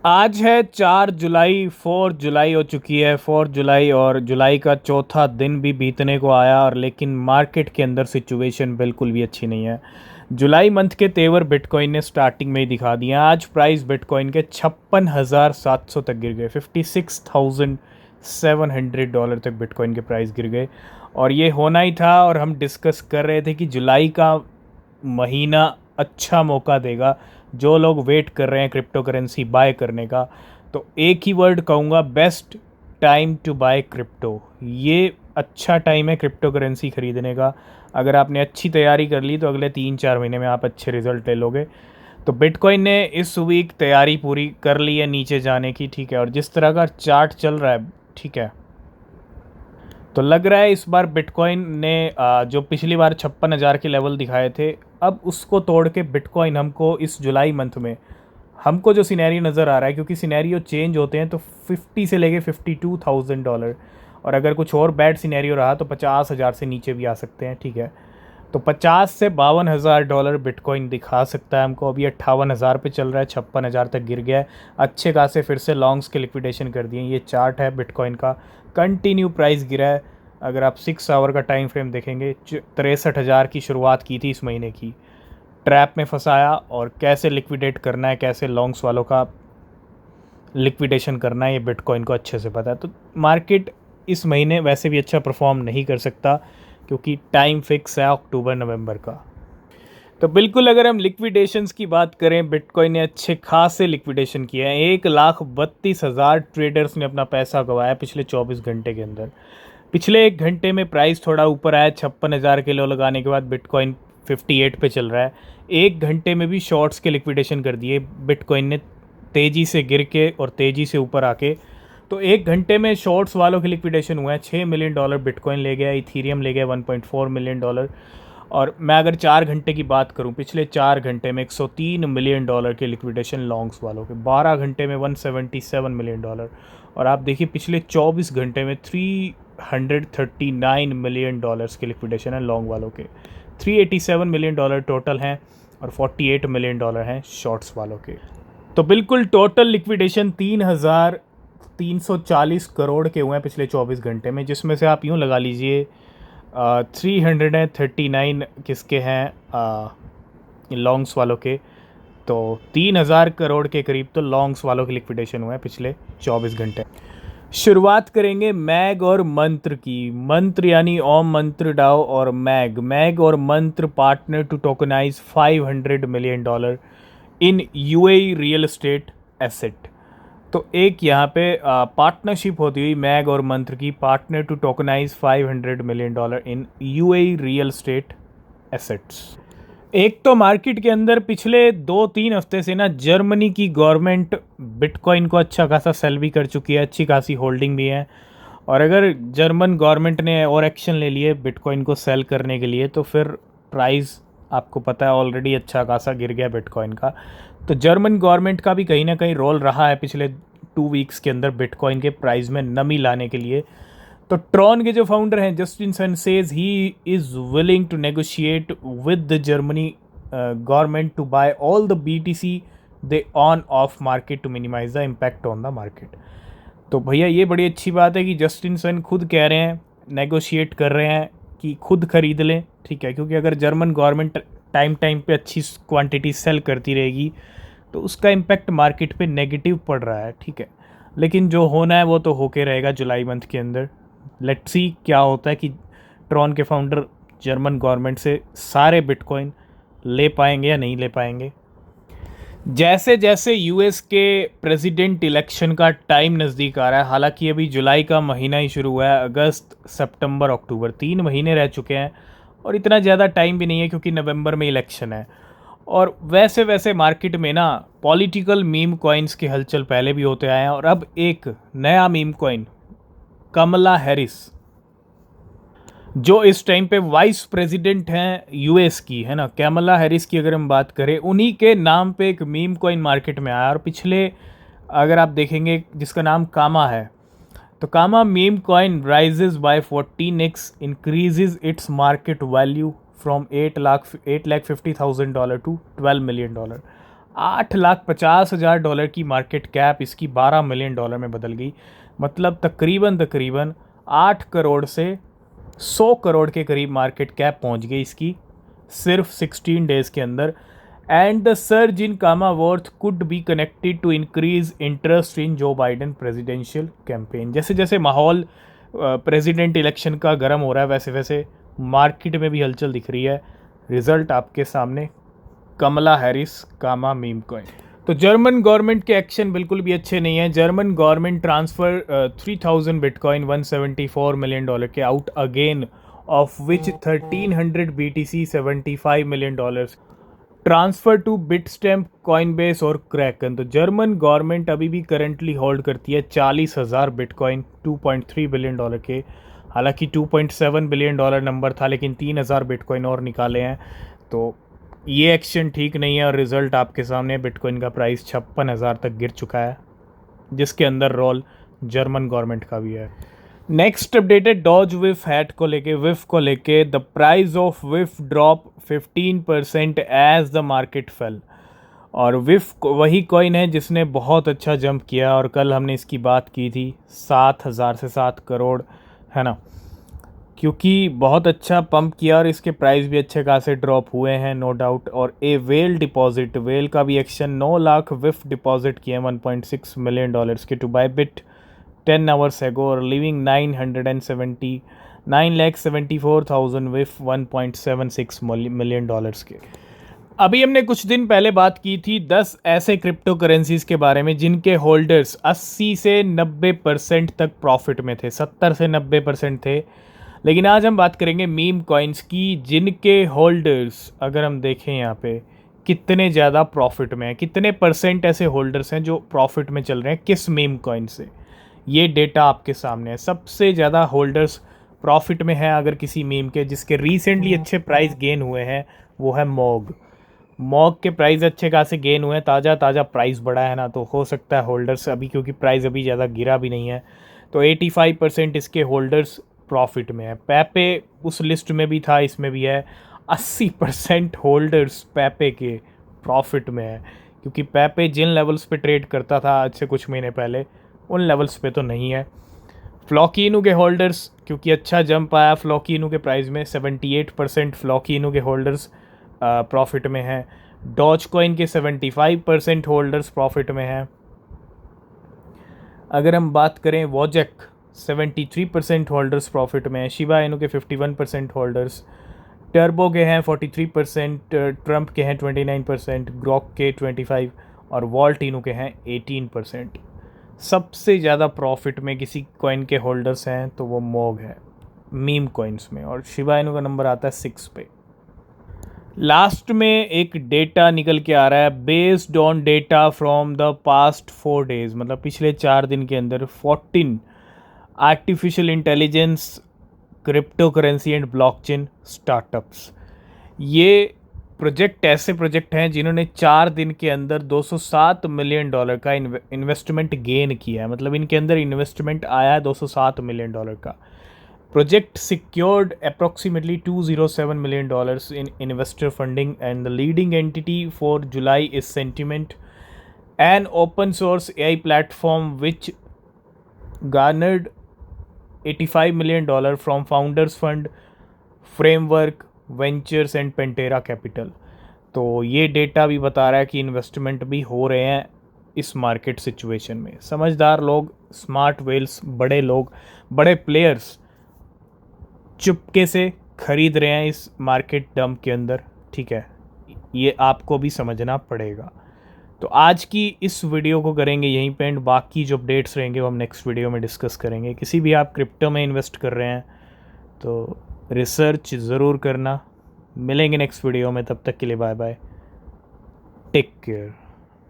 आज है 4 जुलाई। 4 जुलाई हो चुकी है, 4 जुलाई, और जुलाई का चौथा दिन भी बीतने को आया। और लेकिन मार्केट के अंदर सिचुएशन बिल्कुल भी अच्छी नहीं है। जुलाई मंथ के तेवर बिटकॉइन ने स्टार्टिंग में ही दिखा दिया। आज प्राइस बिटकॉइन के 56,700 तक गिर गए। $56,700 तक बिटकॉइन के प्राइस गिर गए। और ये होना ही था। और हम डिस्कस कर रहे थे कि जुलाई का महीना अच्छा मौका देगा जो लोग वेट कर रहे हैं क्रिप्टो करेंसी बाय करने का। तो एक ही वर्ड कहूँगा, best time to buy crypto. ये अच्छा टाइम है क्रिप्टो करेंसी ख़रीदने का। अगर आपने अच्छी तैयारी कर ली तो अगले 3-4 महीने में आप अच्छे रिजल्ट ले लोगे। तो बिटकॉइन ने इस वीक तैयारी पूरी कर ली है नीचे जाने की, ठीक है। और जिस तरह का चार्ट चल रहा है, ठीक है, तो लग रहा है इस बार बिटकॉइन ने जो पिछली बार 56,000 के लेवल दिखाए थे, अब उसको तोड़ के बिटकॉइन हमको इस जुलाई मंथ में हमको जो सिनेरियो नज़र आ रहा है, क्योंकि सिनेरियो चेंज होते हैं, तो 50 से लेके $52,000। और अगर कुछ और बैड सिनेरियो रहा तो 50,000 से नीचे भी आ सकते हैं, ठीक है। तो 50 से $52,000 बिटकॉइन दिखा सकता है हमको। अभी 58,000 पे चल रहा है, 56,000 तक गिर गया है। अच्छे खासे फिर से लॉन्ग्स के लिक्विडेशन कर दिए। ये चार्ट है बिटकॉइन का, कंटिन्यू प्राइस गिरा है। अगर आप 6 आवर का टाइम फ्रेम देखेंगे, 63,000 की शुरुआत की थी इस महीने की, ट्रैप में फंसाया। और कैसे लिक्विडेट करना है, कैसे लॉन्ग्स वालों का लिक्विडेशन करना है, ये बिटकॉइन को अच्छे से पता है। तो मार्केट इस महीने वैसे भी अच्छा परफॉर्म नहीं कर सकता, क्योंकि टाइम फिक्स है अक्टूबर नवंबर का। तो बिल्कुल, अगर हम लिक्विडेशंस की बात करें, बिटकॉइन ने अच्छे खासे लिक्विडेशन किया है। 1,32,000 ट्रेडर्स ने अपना पैसा गंवाया पिछले 24 घंटे के अंदर। पिछले 1 घंटे में प्राइस थोड़ा ऊपर आया, 56,000 के लो लगाने के बाद बिटकॉइन 58 पे चल रहा है। 1 घंटे में भी शॉर्ट्स के लिक्विडेशन कर दिए बिटकॉइन ने, तेज़ी से गिर के और तेज़ी से ऊपर आके। तो 1 घंटे में शॉर्ट्स वालों के लिक्विडेशन हुआ है। $6 मिलियन बिटकॉइन ले गया, इथीरियम ले गया $1.4 मिलियन। और मैं अगर 4 घंटे की बात करूं, पिछले 4 घंटे में $103 मिलियन के लिक्विडेशन लॉन्ग्स वालों के। 12 घंटे में $177 मिलियन। और आप देखिए पिछले 24 घंटे में $339 मिलियन के लिक्विडेशन है लॉन्ग वालों के। $387 मिलियन टोटल हैं, और $48 मिलियन हैं शॉर्ट्स वालों के। तो बिल्कुल टोटल लिक्विडेशन 3,340 के हुए हैं पिछले 24 घंटे में, जिसमें से आप यूँ लगा लीजिए 339 किसके हैं, लॉन्ग्स वालों के। तो 3,000 करोड़ के करीब तो लॉन्ग्स वालों के लिक्विडेशन हुए हैं पिछले 24 घंटे। शुरुआत करेंगे मैग और मंत्र की। मंत्र यानी ओम मंत्र डाओ, और मैग मैग और Mantra partner to tokenize $500 million in UAE real estate asset. तो एक यहाँ पे पार्टनरशिप होती हुई मैग और मंत्र की, partner to tokenize $500 million in UAE real estate assets. एक तो मार्केट के अंदर पिछले 2-3 हफ्ते से ना जर्मनी की गवर्नमेंट बिटकॉइन को अच्छा खासा सेल भी कर चुकी है, अच्छी खासी होल्डिंग भी है। और अगर जर्मन गवर्नमेंट ने और एक्शन ले लिए बिटकॉइन को सेल करने के लिए, तो फिर प्राइस आपको पता है ऑलरेडी अच्छा खासा गिर गया बिटकॉइन का। तो जर्मन गवर्नमेंट का भी कहीं ना कहीं रोल रहा है पिछले 2 वीक्स के अंदर बिटकॉइन के प्राइस में नमी लाने के लिए। तो ट्रॉन के जो फाउंडर हैं Justin Sun says he is willing to negotiate with the Germany government to buy all the BTC they own off market to minimise the impact on the market. तो भैया ये बड़ी अच्छी बात है कि जस्टिन सन खुद कह रहे हैं, नेगोशिएट कर रहे हैं कि खुद खरीद लें, ठीक है। क्योंकि अगर जर्मन गवर्नमेंट टाइम टाइम पे अच्छी क्वांटिटी सेल करती रहेगी तो उसका इम्पैक्ट मार्केट पे नेगेटिव पड़ रहा है, ठीक है। लेकिन जो होना है वो तो होके रहेगा जुलाई मंथ के अंदर। लेट्स सी क्या होता है कि ट्रॉन के फाउंडर जर्मन गवर्नमेंट से सारे बिटकॉइन ले पाएंगे या नहीं ले पाएंगे। जैसे जैसे यूएस के प्रेसिडेंट इलेक्शन का टाइम नज़दीक आ रहा है, हालांकि अभी जुलाई का महीना ही शुरू हुआ है, अगस्त सितंबर अक्टूबर 3 महीने रह चुके हैं, और इतना ज़्यादा टाइम भी नहीं है क्योंकि नवंबर में इलेक्शन है। और वैसे वैसे मार्केट में ना पॉलिटिकल मीम कॉइन्स की हलचल पहले भी होते आए हैं, और अब एक नया मीम कॉइन कमला हैरिस, जो इस टाइम पे वाइस प्रेसिडेंट हैं यूएस की, है ना, कमला हैरिस की अगर हम बात करें, उन्हीं के नाम पे एक मीम कॉइन मार्केट में आया। और पिछले अगर आप देखेंगे जिसका नाम कामा है, तो Kama meme coin rises by 14x, increases its market value from $8,50,000 to $12 million. $8,50,000 की मार्केट कैप इसकी $12 मिलियन में बदल गई। मतलब तकरीबन 8 करोड़ से 100 करोड़ के करीब मार्केट कैप पहुंच गई इसकी सिर्फ 16 डेज के अंदर। And the surge in Kama worth could be connected to increase interest in Joe Biden presidential campaign. जैसे जैसे माहौल प्रेसिडेंट इलेक्शन का गर्म हो रहा है वैसे वैसे मार्केट में भी हलचल दिख रही है। रिजल्ट आपके सामने, Kamala Harris Kama meme coin. तो जर्मन गवर्नमेंट के एक्शन बिल्कुल भी अच्छे नहीं है। German government transfer 3000 bitcoin $174 million के out again, of which 1300 BTC $75 million transfer to Bitstamp, Coinbase और क्रैकन। तो जर्मन गवर्नमेंट अभी भी करंटली होल्ड करती है 40,000 बिटकॉइन $2.3 बिलियन के। हालांकि $2.7 बिलियन नंबर था, लेकिन 3,000 बिटकॉइन और निकाले हैं। तो ये एक्शन ठीक नहीं है और रिज़ल्ट आपके सामने, बिटकॉइन का प्राइस 56,000 तक गिर चुका है, जिसके अंदर रोल जर्मन गवर्नमेंट का भी है। नेक्स्ट अपडेट है डॉज विफ हैट को लेके, विफ को लेके। द प्राइस ऑफ विफ drop 15% as the market fell. और विफ वही कॉइन है जिसने बहुत अच्छा जंप किया और कल हमने इसकी बात की थी 7,000 से 7 करोड़, है ना, क्योंकि बहुत अच्छा पंप किया और इसके प्राइस भी अच्छे खासे ड्रॉप हुए हैं, नो डाउट। और ए वेल डिपॉजिट, वेल का भी एक्शन 9 लाख विफ डिपॉजिट किए $1.6 मिलियन के to buy bit 10 hours ago, और लिविंग 974,000 विफ $1.76 मिलियन के। अभी हमने कुछ दिन पहले बात की थी 10 ऐसे क्रिप्टो करेंसीज के बारे में जिनके होल्डर्स 80 से 90% तक प्रॉफिट में थे, 70 से 90% थे। लेकिन आज हम बात करेंगे मीम कॉइन्स की, जिनके होल्डर्स अगर हम देखें यहाँ पे कितने ज़्यादा प्रॉफिट में हैं, कितने परसेंट ऐसे होल्डर्स हैं जो प्रॉफिट में चल रहे हैं किस मीम कॉइन से। ये डेटा आपके सामने है। सबसे ज़्यादा होल्डर्स प्रॉफिट में हैं अगर किसी मीम के, जिसके रिसेंटली अच्छे प्राइस गेन हुए हैं, वो है मॉग। मॉग के प्राइस अच्छे खासे गेन हुए हैं, ताज़ा प्राइस बढ़ा है ना, तो हो सकता है होल्डर्स अभी, क्योंकि प्राइस अभी ज़्यादा गिरा भी नहीं है, तो 85% इसके होल्डर्स प्रॉफिट में है। पैपे उस लिस्ट में भी था, इसमें भी है। 80% होल्डर्स पैपे के प्रॉफिट में है, क्योंकि पैपे जिन लेवल्स पे ट्रेड करता था आज से कुछ महीने पहले, उन लेवल्स पे तो नहीं है। फ्लॉकीनू के होल्डर्स, क्योंकि अच्छा जंप आया फ्लॉकीनू के प्राइस में, 78% फ्लॉकीनू के होल्डर्स प्रॉफिट में हैं। डॉज कॉइन के 75% होल्डर्स प्रॉफिट में हैं। अगर हम बात करें वॉजेक, 73% होल्डर्स प्रॉफिट में हैं। शिबा इनू के 51% होल्डर्स, टर्बो के हैं 43%, ट्रम्प के हैं 29%, ग्रॉक के 25% और वॉल्ट इनू के हैं 18%। सबसे ज़्यादा प्रॉफिट में किसी कॉइन के होल्डर्स हैं तो वो मॉग है मीम कॉइन्स में, और शिबा इनू का नंबर आता है 6 पे। लास्ट में एक डेटा निकल के आ रहा है, based on data from the past 4 days, मतलब पिछले 4 दिन के अंदर 14 artificial intelligence, crypto currency and blockchain startups. ये प्रोजेक्ट ऐसे प्रोजेक्ट हैं जिन्होंने 4 दिन के अंदर $207 मिलियन का इन्वेस्टमेंट गेन किया है। मतलब इनके अंदर इन्वेस्टमेंट आया है $207 मिलियन का। Project secured approximately $207 million in investor funding, and the leading entity for July is sentiment, an open source AI platform which garnered $85 million from Founders Fund, Framework Ventures and Pantera Capital. तो ये data भी बता रहा है कि investment भी हो रहे हैं इस मार्केट सिचुएशन में। समझदार लोग, स्मार्ट वेल्स, बड़े लोग, बड़े प्लेयर्स चुपके से खरीद रहे हैं इस मार्केट डंप के अंदर, ठीक है, ये आपको भी समझना पड़ेगा। तो आज की इस वीडियो को करेंगे यहीं पे एंड, बाकी जो अपडेट्स रहेंगे वो हम नेक्स्ट वीडियो में डिस्कस करेंगे। किसी भी आप क्रिप्टो में इन्वेस्ट कर रहे हैं तो रिसर्च ज़रूर करना। मिलेंगे नेक्स्ट वीडियो में, तब तक के लिए बाय बाय, टेक केयर।